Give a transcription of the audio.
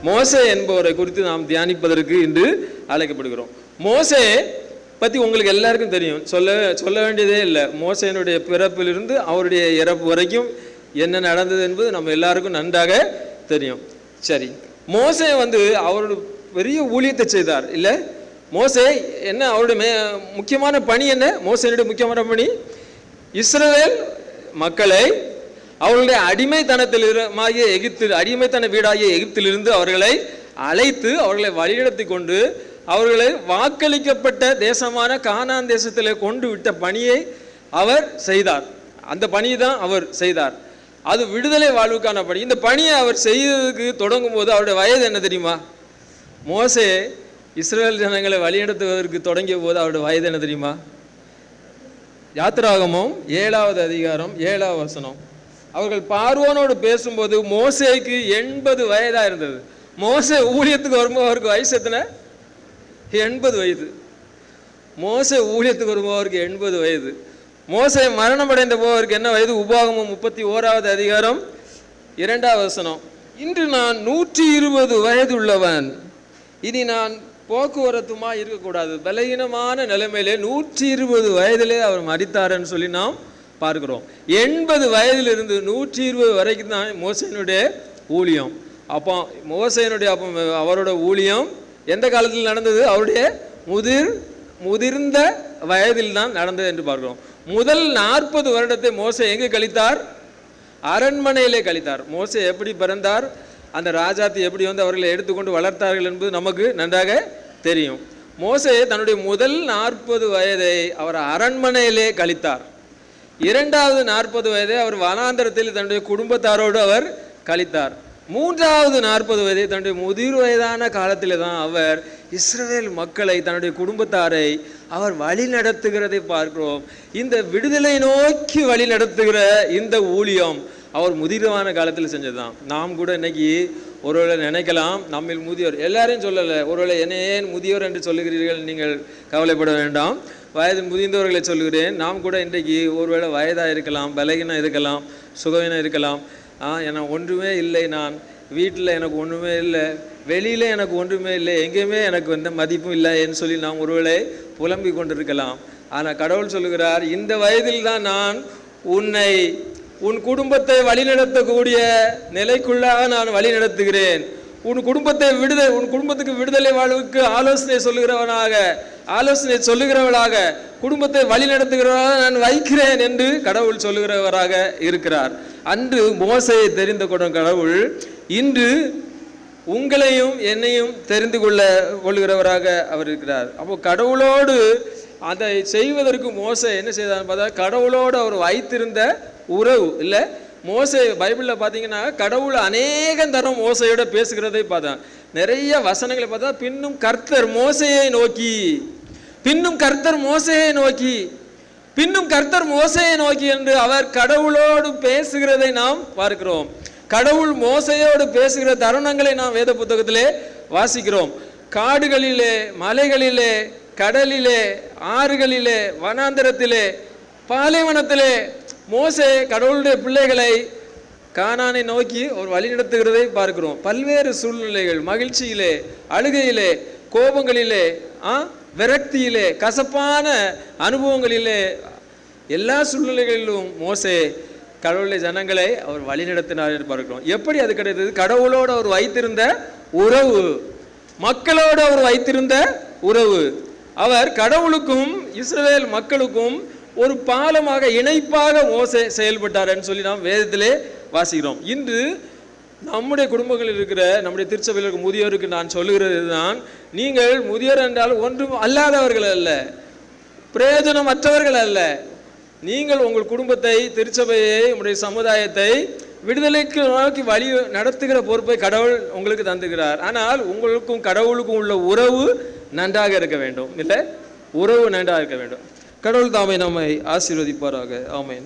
மோசே என்பவரை குறித்து நாம் தியானிப்பதற்கு இன்று அழைக்கப்படுகிறோம். மோசே பற்றி உங்களுக்கு எல்லாருக்கும் தெரியும், சொல்ல வேண்டியதே இல்லை. மோசேனுடைய பிறப்பிலிருந்து அவருடைய இறப்பு வரைக்கும் என்ன நடந்தது என்பது நம்ம எல்லாருக்கும் நன்றாக தெரியும். சரி, மோசே அவருடைய பெரிய ஊழியத்தை செய்தார் இல்லை? மோசே என்ன அவருடைய முக்கியமான பணி என்ன? மோசேனுடைய முக்கியமான பணி இஸ்ரவேல் மக்களை அவர்களுடைய அடிமைத்தன வீடாகிய எகிப்திலிருந்து அவர்களை அழைத்து அவர்களை வழிநடத்தி கொண்டு அவர்களை வாக்களிக்கப்பட்ட தேசமான கானான் தேசத்திலே கொண்டு விட்ட பணியை அவர் செய்தார். அந்த பணியை தான் அவர் செய்தார். அது விடுதலை வாழ்வுக்கான பணி. இந்த பணியை அவர் செய்வதற்கு தொடங்கும் போது அவருடைய வயது என்ன தெரியுமா? மோசே இஸ்ரவேல் ஜனங்களை வழிநடத்துவதற்கு தொடங்கிய போது அவருடைய வயது என்ன தெரியுமா? யாத்திராகமம் 7வது அதிகாரம் 7வது வசனம். அவர்கள் பார்வோனோடு பேசும்போது மோசேக்கு 80 வயதா இருந்தது. மோசே ஊழியத்துக்கு வரும்போது அவருக்கு வயசு எத்தனை? 80 வயது. மோசே ஊழியத்துக்கு வரும்போது அவருக்கு 80 வயது. மோசே மரணம் அடைந்த போவருக்கு என்ன வயது? உபாகமம் 31வது அதிகாரம் 2வது வசனம். இன்று நான் 120 வயது உள்ளவன், இனி நான் போக்குவரத்துமா இருக்கக்கூடாது. பலகீனமான நிலைமையிலே 120 வயதிலே அவர் மரித்தார்ன்னு சொல்லி நாம் பார்க்கிறோம். 80 வயதிலிருந்து 120 வரைக்கும் தான் மோசேனுடைய ஊழியம். அப்போ மோசேனுடைய அவரோட ஊழியம் எந்த காலத்தில் நடந்தது? அவருடைய முதிர்ந்த வயதில் தான் நடந்தது என்று பார்க்கிறோம். முதல் 40 வருடத்தை மோசே எங்கே கழித்தார்? அரண்மனையிலே கழித்தார். மோசே எப்படி பிறந்தார், அந்த ராஜாத்தி எப்படி அவர்களை எடுத்துக்கொண்டு வளர்த்தார்கள் என்பது நமக்கு நன்றாக தெரியும். மோசே தன்னுடைய முதல் 40 வயதை அவர் அரண்மனையிலே கழித்தார். 2வது 40 வயதை அவர் வனாந்தரத்தில் தன்னுடைய குடும்பத்தாரோடு அவர் கழித்தார். 3வது 40 வயதை தன்னுடைய முதிர் வயதான காலத்திலே தான் அவர் இஸ்ரவேல் மக்களை தன்னுடைய குடும்பத்தாரை அவர் வழி நடத்துகிறதை பார்க்கிறோம். இந்த விடுதலை நோக்கி வழி நடத்துகிற இந்த ஊழியம் அவர் முதிர்வான காலத்தில் செஞ்சதுதான். நாம் கூட இன்னைக்கு ஒருவேளை நினைக்கலாம், நம்மில் முதியோர் எல்லாரையும் சொல்லலை, ஒருவேளை என்ன ஏன் முதியோர் என்று சொல்லுகிறீர்கள், நீங்கள் கவலைப்பட வேண்டாம், வயது முதிர்ந்தவர்களை சொல்லுகிறேன். நாம் கூட இன்றைக்கு ஒருவேளை வயதாக இருக்கலாம், பலகீனம் இருக்கலாம், சுகவீனம் இருக்கலாம். எனக்கு ஒன்றுமே இல்லை, நான் வீட்டில் எனக்கு ஒன்றுமே இல்லை, வெளியில் எனக்கு ஒன்றுமே இல்லை, எங்கேயுமே எனக்கு மதிப்பும் இல்லைன்னு சொல்லி நாம் ஒருவேளை புலம்பிக் கொண்டிருக்கலாம். ஆனால் கடவுள் சொல்லுகிறார், இந்த வயதில் தான் நான் உன் குடும்பத்தை வழிநடத்தக்கூடிய நிலைக்குள்ளாக நான் வழி நடத்துகிறேன். உன் குடும்பத்துக்கு விடுதலை வாழ்வுக்கு ஆலோசனை சொல்லுகிறவளாக குடும்பத்தை வழி நடத்துகிறவராக நான் வைக்கிறேன் என்று கடவுள் சொல்லுகிறவராக இருக்கிறார். அன்று மோசையை தெரிந்து கொண்ட கடவுள் இன்று உங்களையும் என்னையும் தெரிந்து கொள்ளுகிறவராக அவர் இருக்கிறார். அப்போ கடவுளோடு அதை செய்வதற்கு மோசே என்ன செய்தார் பார்த்தா, கடவுளோடு அவர் வைத்திருந்த உறவு இல்லை. மோசே பைபிளில் பார்த்தீங்கன்னா கடவுள் அநேகம் தரம் மோசையோட பேசுகிறதை பார்த்தா, நிறைய வசனங்களை பார்த்தா பின்னும் கர்த்தர் மோசையை நோக்கி என்று அவர் கடவுளோடு பேசுகிறதை நாம் பார்க்கிறோம். கடவுள் மோசையோடு பேசுகிற தருணங்களை நாம் வேத புத்தகத்திலே வாசிக்கிறோம். காடுகளிலே, மலைகளிலே, கடலிலே, ஆறுகளிலே, வனாந்தரத்திலே, பாலைவனத்திலே மோசே கடவுளுடைய பிள்ளைகளை கானானை நோக்கி அவர் வழி நடத்துகிறதை பார்க்கிறோம். பல்வேறு சூழ்நிலைகள், மகிழ்ச்சியிலே, அழுகையிலே, கோபங்களிலே, விரக்தியிலே, கசப்பான அனுபவங்களிலே, எல்லா சூழ்நிலைகளிலும் மோசே கடவுளுடைய ஜனங்களை அவர் வழி நடத்தினார் என்று பார்க்கிறோம். எப்படி அது கிடைத்தது? கடவுளோடு அவர் வைத்திருந்த உறவு, மக்களோடு அவர் வைத்திருந்த உறவு. அவர் கடவுளுக்கும் இஸ்ரவேல் மக்களுக்கும் ஒரு பாலமாக, இணைப்பாக மோசே செயல்பட்டார் என்று சொல்லி நாம் வேதத்திலே வாசிக்கிறோம். இன்று நம்முடைய குடும்பங்களில் இருக்கிற நம்முடைய திருச்சபையில் இருக்கிற முதியோருக்கு நான் சொல்லுகிறது தான், நீங்கள் முதியோர் என்றால் ஒன்றும் அல்லாதவர்கள் அல்ல, பிரயோஜனமற்றவர்கள் அல்ல. நீங்கள் உங்கள் குடும்பத்தை, திருச்சபையை, உங்களுடைய சமுதாயத்தை விடுதலைக்கு நோக்கி வழி நடத்துகிற பொறுப்பை கடவுள் உங்களுக்கு தந்துகிறார். ஆனால் உங்களுக்கும் கடவுளுக்கும் உள்ள உறவு நன்றாக இருக்க வேண்டும், இல்லை? உறவு நன்றாக இருக்க வேண்டும். கடவுள் தாமே நம்மை ஆசீர்வதிப்பாராக. ஆமென்.